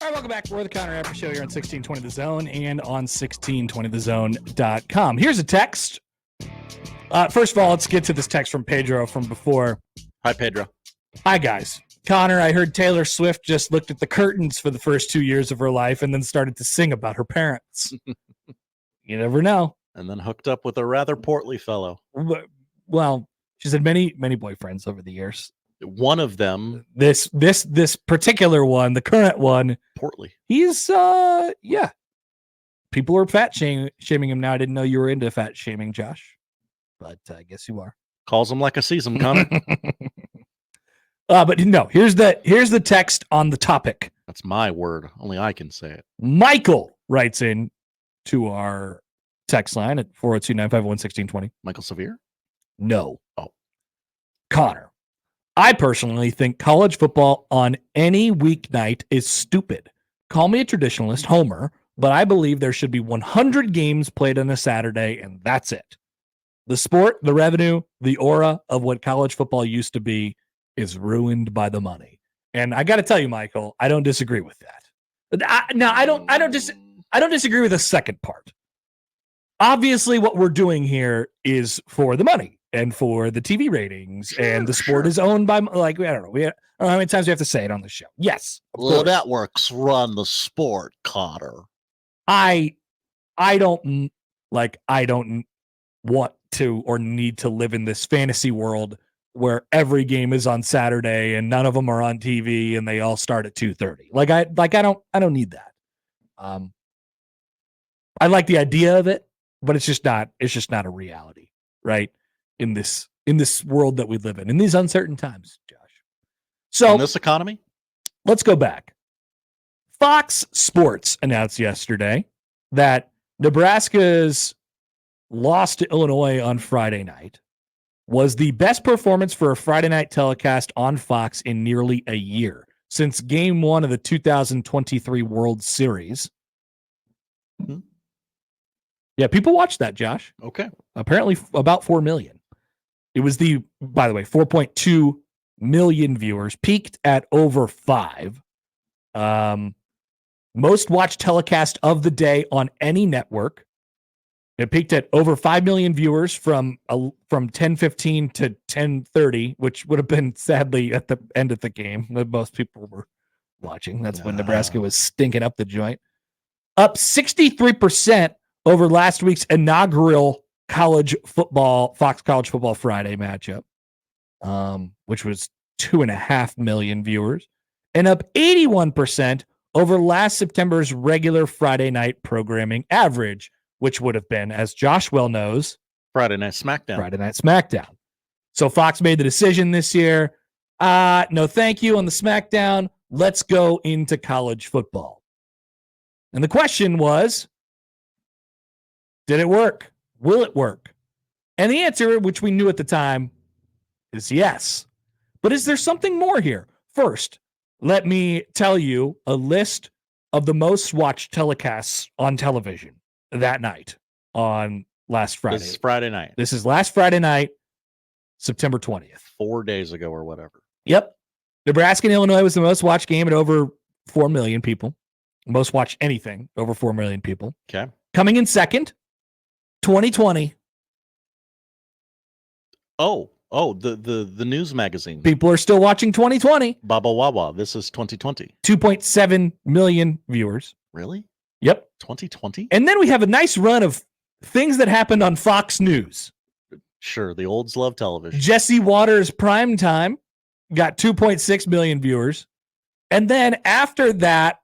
All right, welcome back. We're the Counter After Show here on 1620 The Zone and on 1620thezone.com. Here's a text. First of all, let's get to this text from Pedro from before. Hi, Pedro. Hi, guys. Connor, I heard Taylor Swift just looked at the curtains for the first 2 years of her life and then started to sing about her parents. You never know. And then hooked up with a rather portly fellow. Well, she's had many boyfriends over the years. One of them, this particular one, the current one, portly. He's yeah. People are fat shaming him now. I didn't know you were into fat shaming, Josh, but I guess you are. Calls him like a sees him, Connor. But no, here's the text on the topic. That's my word. Only I can say it. Michael writes in to our text line at 402-951-1620. Michael Severe? No. Oh. Connor. I personally think college football on any weeknight is stupid. Call me a traditionalist, Homer, but I believe there should be 100 games played on a Saturday, and that's it. The sport, the revenue, the aura of what college football used to be is ruined by the money. And I got to tell you, Michael, I don't disagree with that. I don't disagree with the second part. Obviously, what we're doing here is for the money and for the TV ratings, and the sport is owned by, like, I don't know how many times we have to say it on the show. Yes, the networks run the sport, Connor. I don't want to or need to live in this fantasy world where every game is on Saturday and none of them are on TV and they all start at 2:30. I don't need that. I like the idea of it, but it's just not a reality, right? In this world that we live in these uncertain times, Josh. So in this economy, let's go back. Fox Sports announced yesterday that Nebraska's loss to Illinois on Friday night was the best performance for a Friday night telecast on Fox in nearly a year, since game 1 of the 2023 World Series. Mm-hmm. Yeah, people watched that, Josh. Okay. Apparently about 4 million. It was by the way, 4.2 million viewers, peaked at over 5. Most watched telecast of the day on any network. It peaked at over 5 million viewers from 10:15 to 10:30, which would have been sadly at the end of the game that most people were watching. That's when Nebraska was stinking up the joint. Up 63% over last week's inaugural Fox College Football Friday matchup, which was 2.5 million viewers, and up 81% over last September's regular Friday night programming average, which would have been, as Josh well knows, Friday Night SmackDown. So Fox made the decision this year. No, thank you on the SmackDown. Let's go into college football. And the question was, did it work? Will it work? And the answer, which we knew at the time, is yes. But is there something more here? First, let me tell you a list of the most watched telecasts on television that night on last Friday. This is Friday night. This is last Friday night, September 20th. 4 days ago or whatever. Yep. Nebraska and Illinois was the most watched game at over 4 million people. Most watched anything, over 4 million people. Okay. Coming in second, 2020. Oh, the news magazine. People are still watching 2020. Baba Wawa. This is 2020. 2.7 million viewers. Really? Yep. 2020? And then we have a nice run of things that happened on Fox News. Sure, the olds love television. Jesse Waters Primetime got 2.6 million viewers. And then after that,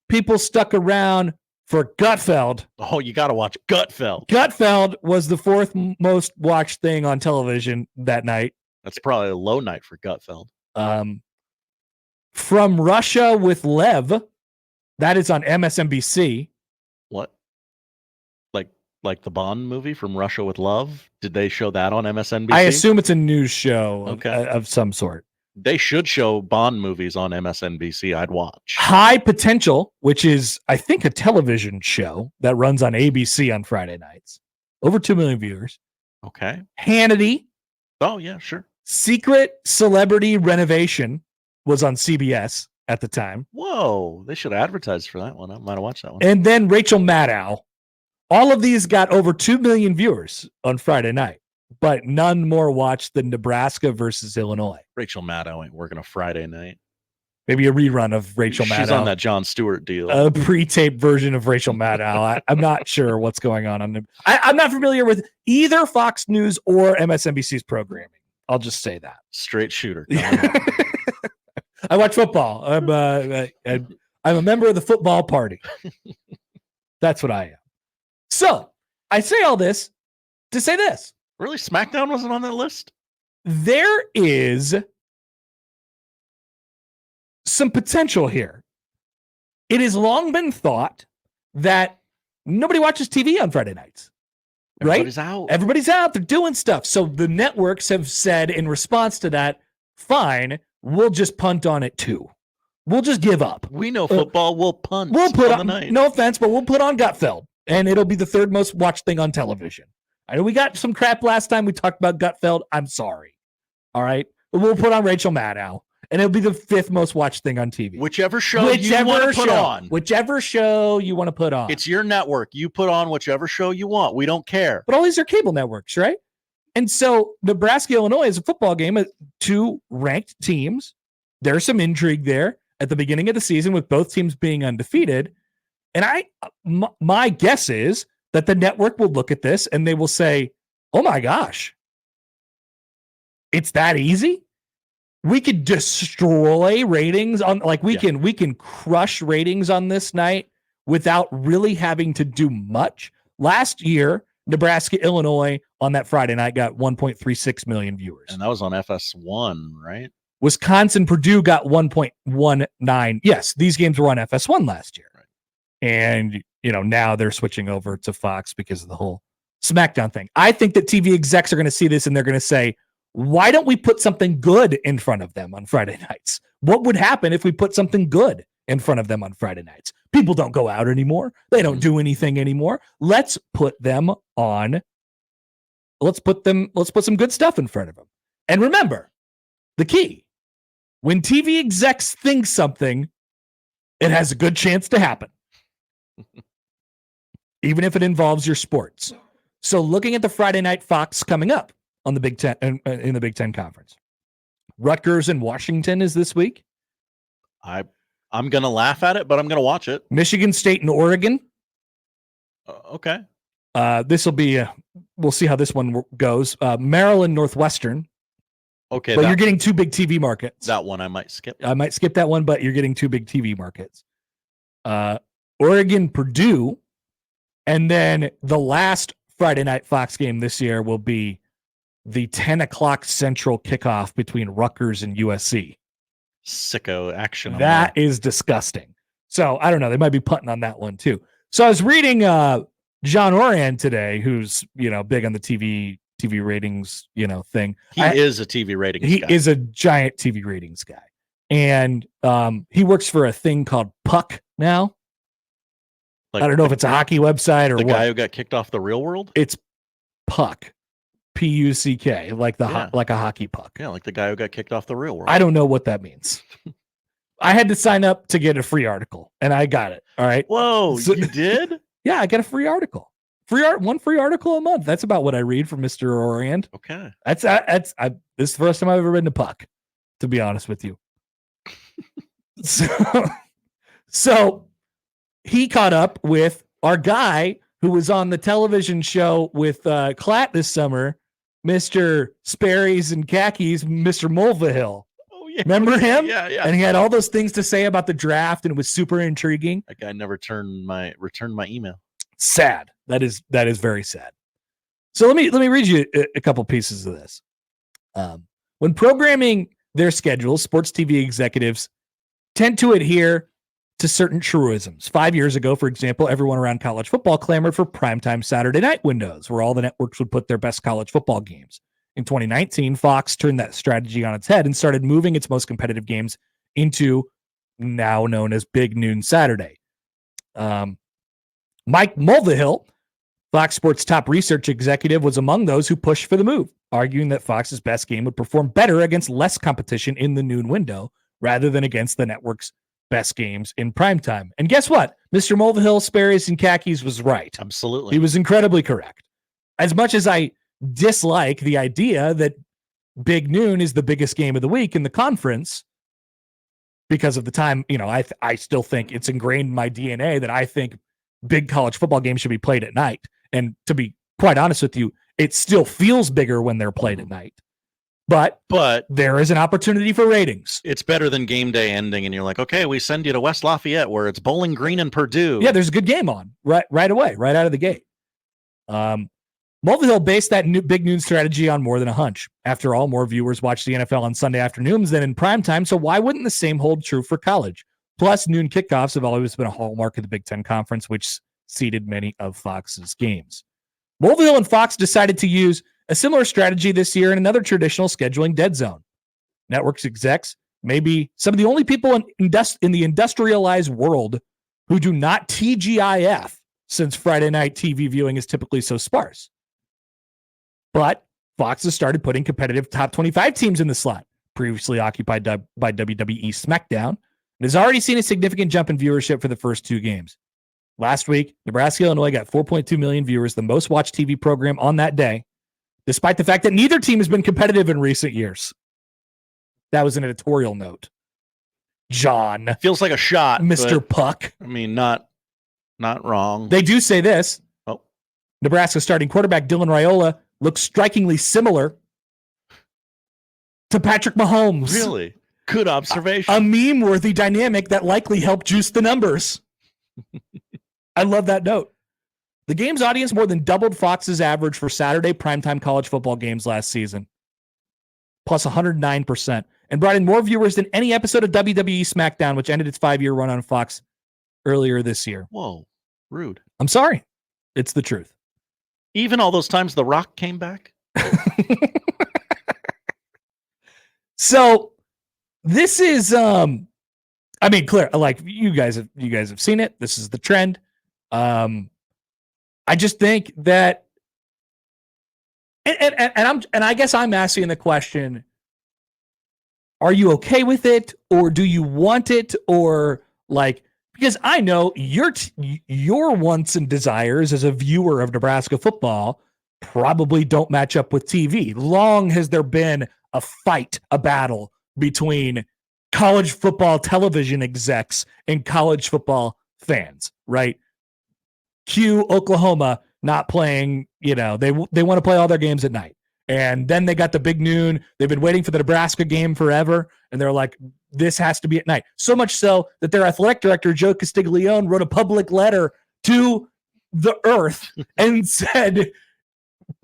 people stuck around for Gutfeld. Oh, you got to watch Gutfeld. Gutfeld was the fourth most watched thing on television that night. That's probably a low night for Gutfeld. From Russia with Lev, that is on MSNBC. What? Like the Bond movie, From Russia with Love? Did they show that on MSNBC? I assume it's a news show okay. of some sort. They should show Bond movies on MSNBC. I'd watch. High Potential, which is, I think, a television show that runs on ABC on Friday nights. Over 2 million viewers. Okay. Hannity. Oh, yeah, sure. Secret Celebrity Renovation was on CBS. at the time. Whoa, they should advertise for that one. I might have watched that one. And then Rachel Maddow. All of these got over 2 million viewers on Friday night, but none more watched than Nebraska versus Illinois. Rachel Maddow ain't working a Friday night. Maybe a rerun of Rachel Maddow. She's on that Jon Stewart deal. A pre-taped version of Rachel Maddow. I'm not sure what's going on. I'm not familiar with either Fox News or MSNBC's programming. I'll just say that. Straight shooter. I watch football. I'm a member of the football party. That's what I am. So I say all this to say this. Really? SmackDown wasn't on that list? There is some potential here. It has long been thought that nobody watches TV on Friday nights. Everybody's out. Everybody's out. They're doing stuff. So the networks have said in response to that, fine, we'll just punt on it too. We'll just give up. We know football. We'll punt. We'll put on the night. No offense, but we'll put on Gutfeld, and it'll be the third most watched thing on television. I know we got some crap last time we talked about Gutfeld. I'm sorry. All right. But we'll put on Rachel Maddow, and it'll be the fifth most watched thing on TV. Whichever show you want to put on. Whichever show you want to put on. It's your network. You put on whichever show you want. We don't care. But all these are cable networks, right? And so Nebraska, Illinois is a football game of two ranked teams. There's some intrigue there at the beginning of the season with both teams being undefeated. And my guess is that the network will look at this and they will say, oh my gosh, it's that easy? We could destroy ratings on we can crush ratings on this night without really having to do much. Last year, Nebraska, Illinois on that Friday night got 1.36 million viewers. And that was on FS1, right? Wisconsin, Purdue got 1.19. Yes, these games were on FS1 last year. Right. And, now they're switching over to Fox because of the whole SmackDown thing. I think that TV execs are going to see this and they're going to say, why don't we put something good in front of them on Friday nights? What would happen if we put something good in front of them on Friday nights? People don't go out anymore. They don't do anything anymore. Let's put some good stuff in front of them. And remember, the key, when TV execs think something, it has a good chance to happen. Even if it involves your sports. So looking at the Friday night Fox coming up on the Big Ten in the Big Ten Conference. Rutgers and Washington is this week. I'm going to laugh at it, but I'm going to watch it. Michigan State and Oregon. Okay. This will be we'll see how this one goes. Maryland Northwestern. Okay. But you're getting two big TV markets. That one I might skip. I might skip that one, but you're getting two big TV markets. Oregon, Purdue, and then the last Friday night Fox game this year will be the 10 o'clock Central kickoff between Rutgers and USC. Sicko action. That is disgusting. So I don't know. They might be punting on that one too. So I was reading John Oran today, who's big on the TV ratings thing. He is a TV ratings guy. He is a giant TV ratings guy, and he works for a thing called Puck now. I don't know if it's a hockey website or the what. guy who got kicked off the Real World. It's Puck, Puck, like a hockey puck. Yeah, like the guy who got kicked off the Real World. I don't know what that means. I had to sign up to get a free article, and I got it. All right. Whoa, you did? Yeah, I got a free article. One free article a month. That's about what I read from Mr. Orient. Okay. This is the first time I've ever written a Puck, to be honest with you. So he caught up with our guy who was on the television show with Klatt this summer, Mr. Sperry's and Khakis, Mr. Mulvihill. Oh, yeah. Remember him? Yeah. And he had all those things to say about the draft, and it was super intriguing. That guy never returned my email. Sad. That is very sad. So let me read you a couple pieces of this. When programming their schedules, sports TV executives tend to adhere to certain truisms. 5 years ago, for example, everyone around college football clamored for primetime Saturday night windows, where all the networks would put their best college football games. In 2019, Fox turned that strategy on its head and started moving its most competitive games into now known as Big Noon Saturday. Mike Mulvihill, Fox Sports' top research executive, was among those who pushed for the move, arguing that Fox's best game would perform better against less competition in the noon window, rather than against the network's best games in primetime. And guess what? Mr. Mulvihill, Sperry's, and Khakis was right. Absolutely. He was incredibly correct. As much as I dislike the idea that Big Noon is the biggest game of the week in the conference, because of the time, I still think it's ingrained in my DNA that I think big college football games should be played at night. And to be quite honest with you, it still feels bigger when they're played at night. But there is an opportunity for ratings. It's better than game day ending and you're like, okay, we send you to West Lafayette where it's Bowling Green and Purdue. Yeah, there's a good game on right away, right out of the gate. Mulvihill based that new Big Noon strategy on more than a hunch. After all, more viewers watch the NFL on Sunday afternoons than in primetime, so why wouldn't the same hold true for college? Plus, noon kickoffs have always been a hallmark of the Big Ten Conference, which seeded many of Fox's games. Mulvihill and Fox decided to use a similar strategy this year in another traditional scheduling dead zone. Networks execs may be some of the only people in the industrialized world who do not TGIF, since Friday night TV viewing is typically so sparse. But Fox has started putting competitive top 25 teams in the slot, previously occupied by WWE SmackDown, and has already seen a significant jump in viewership for the first two games. Last week, Nebraska-Illinois got 4.2 million viewers, the most watched TV program on that day, despite the fact that neither team has been competitive in recent years. That was an editorial note. John. Feels like a shot. Mr. Puck. I mean, not wrong. They do say this. Oh. Nebraska starting quarterback Dylan Raiola looks strikingly similar to Patrick Mahomes. Really? Good observation. A meme-worthy dynamic that likely helped juice the numbers. I love that note. The game's audience more than doubled Fox's average for Saturday primetime college football games last season, plus 109%, and brought in more viewers than any episode of WWE SmackDown, which ended its 5-year run on Fox earlier this year. Whoa, rude. I'm sorry. It's the truth. Even all those times The Rock came back? So this is clear, like you guys have seen it. This is the trend. I just think that and I guess I'm asking the question, are you okay with it, or do you want it, or like, because I know your wants and desires as a viewer of Nebraska football probably don't match up with TV. Long has there been a fight, a battle between college football television execs and college football fans, right? Cue Oklahoma not playing, they want to play all their games at night. And then they got the Big Noon. They've been waiting for the Nebraska game forever. And they're like, this has to be at night. So much so that their athletic director, Joe Castiglione, wrote a public letter to the earth and said,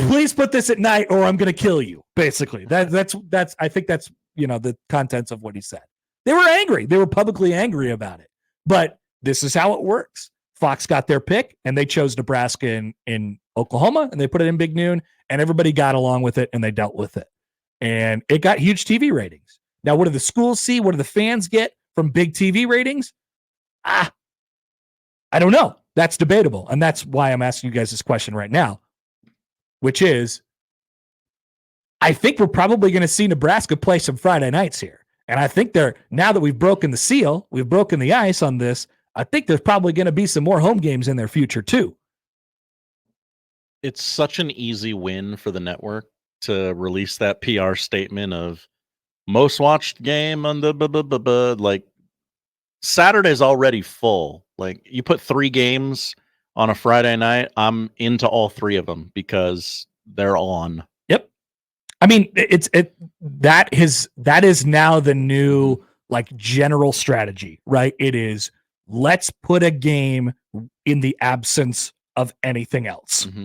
please put this at night or I'm going to kill you. Basically, that's I think that's, the contents of what he said. They were angry. They were publicly angry about it. But this is how it works. Fox got their pick, and they chose Nebraska in Oklahoma, and they put it in Big Noon, and everybody got along with it, and they dealt with it. And it got huge TV ratings. Now, what do the schools see? What do the fans get from big TV ratings? I don't know. That's debatable, and that's why I'm asking you guys this question right now, which is, I think we're probably going to see Nebraska play some Friday nights here. And I think now that we've broken the seal, we've broken the ice on this, I think there's probably going to be some more home games in their future too. It's such an easy win for the network to release that PR statement of most watched game on the like Saturday's already full. Like you put 3 games on a Friday night, I'm into all 3 of them because they're on. Yep. I mean, that is now the new like general strategy, right? It is, let's put a game in the absence of anything else. Mm-hmm.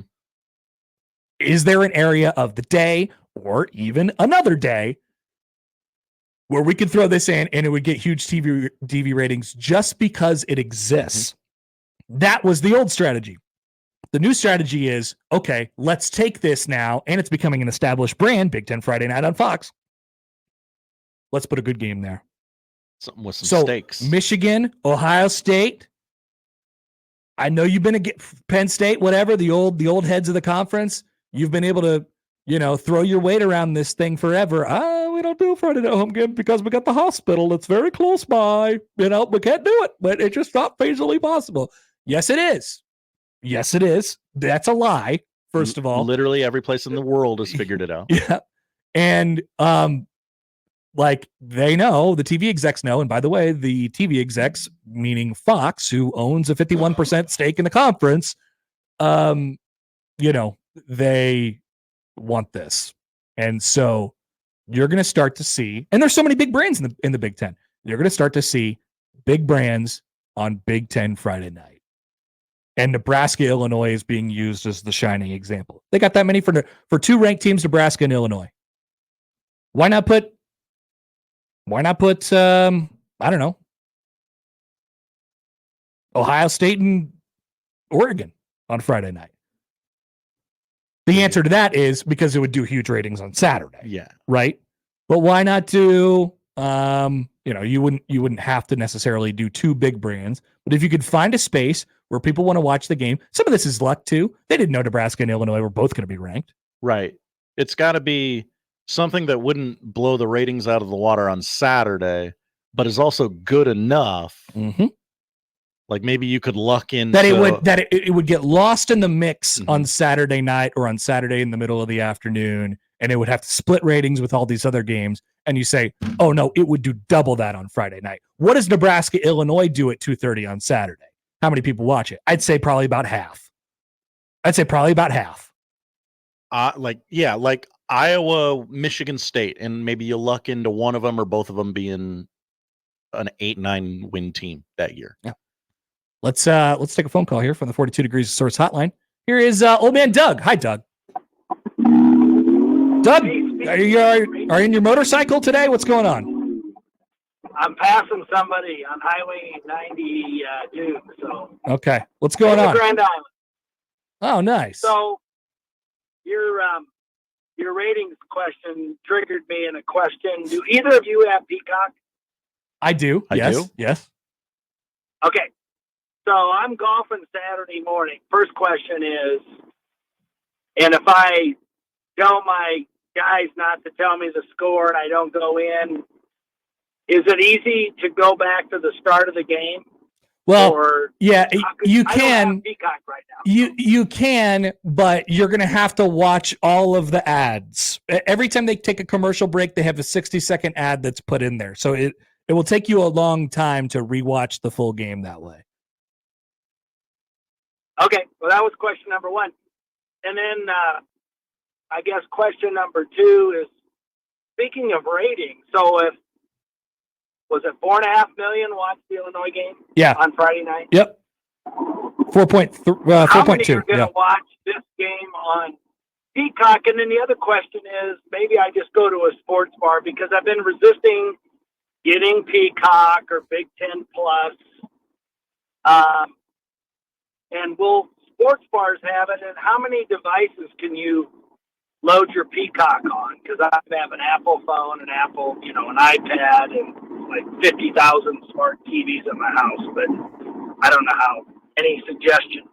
Is there an area of the day or even another day where we could throw this in and it would get huge TV ratings just because it exists? Mm-hmm. That was the old strategy. The new strategy is, okay, let's take this now, and it's becoming an established brand, Big Ten Friday Night on Fox. Let's put a good game there. Something with some stakes. Michigan, Ohio State. I know you've been Penn State, whatever, the old heads of the conference. You've been able to throw your weight around this thing forever. We don't do Friday night home game because we got the hospital. It's very close by. We can't do it, but it's just not feasibly possible. Yes, it is. Yes, it is. That's a lie. First of all, literally every place in the world has figured it out. Yeah. And they know, the TV execs know, and by the way, the TV execs, meaning Fox, who owns a 51% stake in the conference, they want this. And so you're going to start to see, and there's so many big brands in the Big Ten, you're going to start to see big brands on Big Ten Friday night. And Nebraska, Illinois is being used as the shining example. They got that many for two ranked teams, Nebraska and Illinois. Why not put I don't know, Ohio State and Oregon on Friday night? The answer to that is because it would do huge ratings on Saturday. Yeah. Right. But why not do, you wouldn't have to necessarily do two big brands, but if you could find a space where people want to watch the game, some of this is luck too. They didn't know Nebraska and Illinois were both going to be ranked. Right. It's got to be something that wouldn't blow the ratings out of the water on Saturday, but is also good enough. Mm-hmm. Like maybe you could luck in that it would get lost in the mix on Saturday night or on Saturday in the middle of the afternoon, and it would have to split ratings with all these other games. And you say, oh no, it would do double that on Friday night. What does Nebraska, Illinois do at 2:30 on Saturday? How many people watch it? I'd say probably about half. Like Iowa, Michigan State, and maybe you luck into one of them or both of them being an 8-9 win team that year. Yeah. Let's take a phone call here from the 42 Degrees of Source hotline. Here is old man Doug. Hi, Doug. Doug, are you in your motorcycle today? What's going on? I'm passing somebody on Highway 92. So okay, what's going on? Grand Island. Oh, nice. So your ratings question triggered me in a question. Do either of you have Peacock? I do. I do. Yes. Okay. So I'm golfing Saturday morning. First question is, and if I tell my guys not to tell me the score and I don't go in, is it easy to go back to the start of the game? Well, you I can. don't have Peacock right now. You can, but you're going to have to watch all of the ads. Every time they take a commercial break, they have a 60-second ad that's put in there. So it will take you a long time to rewatch the full game that way. Okay, well, that was question number one. And then I guess question number two is, speaking of ratings, so was it 4.5 million watched the Illinois game? Yeah. On Friday night? Yep. 4.3, How many 4.2. are going to watch this game on Peacock? And then the other question is, maybe I just go to a sports bar because I've been resisting getting Peacock or Big Ten Plus. And will sports bars have it? And how many devices can you load your Peacock on? Because I have an Apple phone, an Apple, an iPad, and like 50,000 smart TVs in my house. But I don't know how. Any suggestions?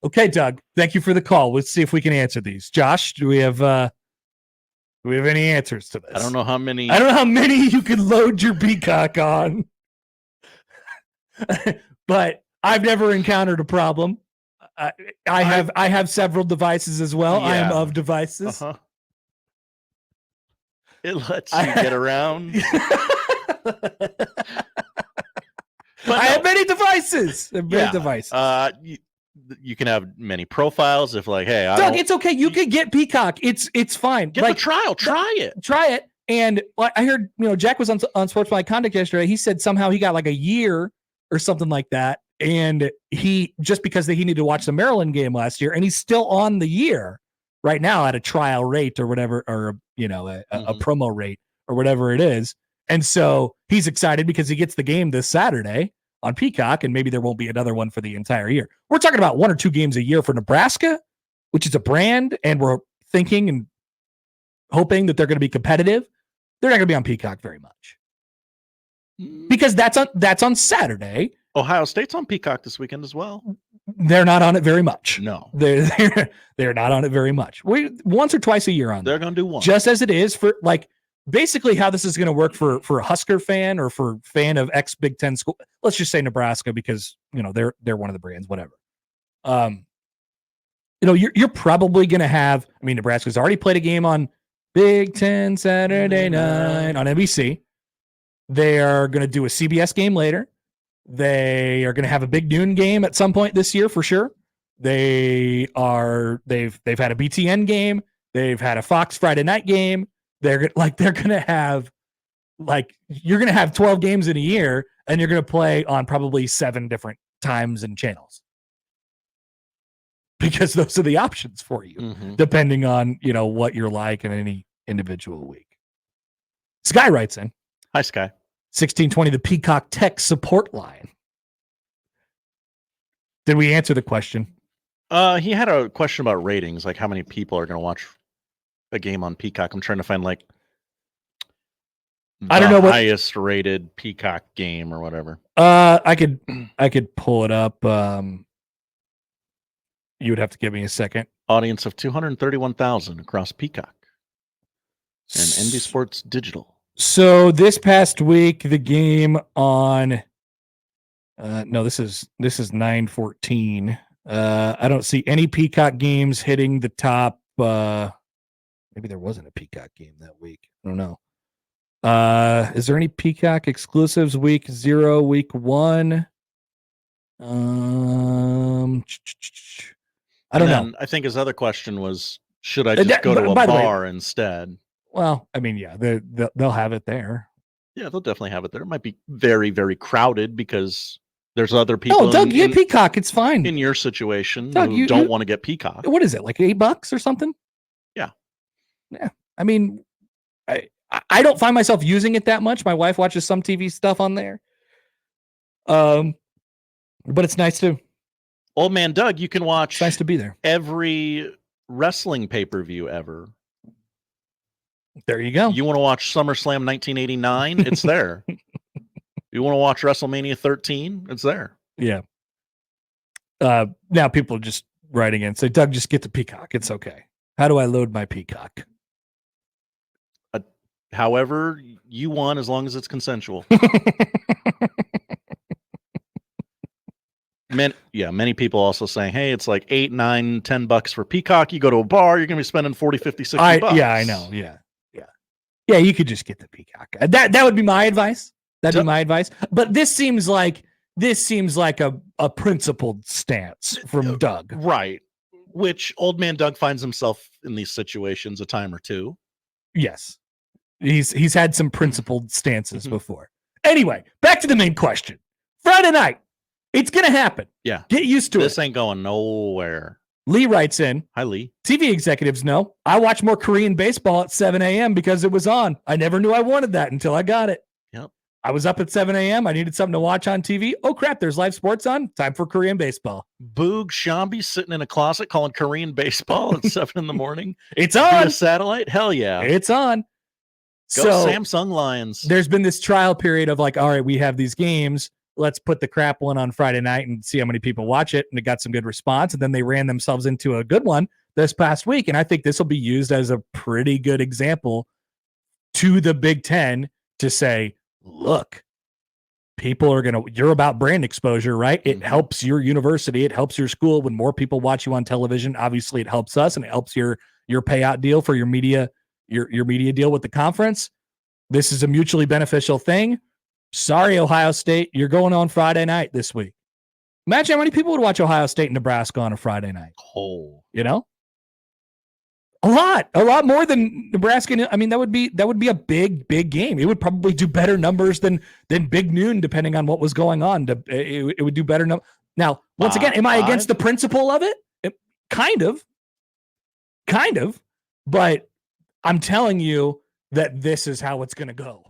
Okay, Doug. Thank you for the call. Let's see if we can answer these. Josh, do we have any answers to this? I don't know how many you can load your Peacock on. But I've never encountered a problem. I have several devices as well. Yeah. I am of devices. Uh-huh. It lets you get around. I have many devices. You can have many profiles if hey, Doug, it's okay. You can get Peacock. It's fine. Get the trial. Try it. And I heard, Jack was on Sports My Conduct yesterday. He said somehow he got like a year or something like that. And he, just because he needed to watch the Maryland game last year, and he's still on the year right now at a trial rate or whatever, or, a promo rate or whatever it is. And so he's excited because he gets the game this Saturday on Peacock, and maybe there won't be another one for the entire year. We're talking about 1 or 2 games a year for Nebraska, which is a brand, and we're thinking and hoping that they're going to be competitive. They're not going to be on Peacock very much because that's on Saturday. Ohio State's on Peacock this weekend as well. They're not on it very much. No, They're not on it very much. We once or twice a year on. they're going to do one. Just as it is for like basically how this is going to work for a Husker fan or for fan of ex Big Ten school. Let's just say Nebraska because they're one of the brands. Whatever. You're probably going to have. I mean, Nebraska's already played a game on Big Ten Saturday night on NBC. They are going to do a CBS game later. They are going to have a big noon game at some point this year for sure. They've had a BTN game. They've had a Fox Friday night game. They're going to have you're going to have 12 games in a year, and you're going to play on probably 7 different times and channels because those are the options for you, depending on what you're like in any individual week. Sky writes in. Hi, Sky. 1620, the Peacock Tech support line. Did we answer the question? He had a question about ratings, like how many people are going to watch a game on Peacock. I'm trying to find I don't know what highest rated Peacock game or whatever. I could pull it up. You would have to give me a second. Audience of 231,000 across Peacock and NB Sports Digital. So this past week, the game on no, this is 9/14. I don't see any Peacock games hitting the top. Maybe there wasn't a Peacock game that week. I don't know. Is there any Peacock exclusives week 0, week 1? I don't know. I think his other question was, should I just go to a bar instead? Well, I mean, yeah, they'll have it there. Yeah, they'll definitely have it there. It might be very, very crowded because there's other people. Oh, Doug, you get Peacock. It's fine. In your situation, Doug, who don't want to get Peacock. What is it, like $8 or something? Yeah. Yeah. I mean, I don't find myself using it that much. My wife watches some TV stuff on there. But it's nice to. Old man Doug, you can watch. It's nice to be there. Every wrestling pay-per-view ever. There you go. You want to watch SummerSlam 1989? It's there. You want to watch WrestleMania 13? It's there. Yeah. Now people are just writing in. Say, Doug, just get the Peacock. It's okay. How do I load my Peacock? However you want, as long as it's consensual. Many people also saying, hey, it's like $8, $9, $10 for Peacock. You go to a bar, you're going to be spending 40, 50, 60 bucks. Yeah, I know. Yeah, you could just get the Peacock. That would be my advice. That'd be my advice. But this seems like a principled stance from Doug. Right. Which old man Doug finds himself in these situations a time or two. Yes. He's had some principled stances before. Anyway, back to the main question. Friday night. It's going to happen. Yeah. Get used to it. This ain't going nowhere. Lee writes in. Hi, Lee. TV executives know. I watch more Korean baseball at 7 a.m. because it was on. I never knew I wanted that until I got it. Yep. I was up at 7 a.m. I needed something to watch on TV. Oh, crap. There's live sports on. Time for Korean baseball. Boog Shambi sitting in a closet calling Korean baseball at 7 in the morning. It's on. Via satellite? Hell yeah. It's on. Go so Samsung Lions. There's been this trial period of like, all right, we have these games. Let's put the crap one on Friday night and see how many people watch it. And it got some good response. And then they ran themselves into a good one this past week. And I think this will be used as a pretty good example to the Big Ten to say, look, people are you're about brand exposure, right? It helps your university. It helps your school when more people watch you on television. Obviously it helps us and it helps your payout deal for your media, your media deal with the conference. This is a mutually beneficial thing. Sorry, Ohio State, you're going on Friday night this week. Imagine how many people would watch Ohio State and Nebraska on a Friday night. Oh, a lot more than Nebraska. I mean, that would be a big game. It would probably do better numbers than Big Noon, depending on what was going on. It would do better. Now, once again, am I against the principle of it? Kind of, but I'm telling you that this is how it's going to go.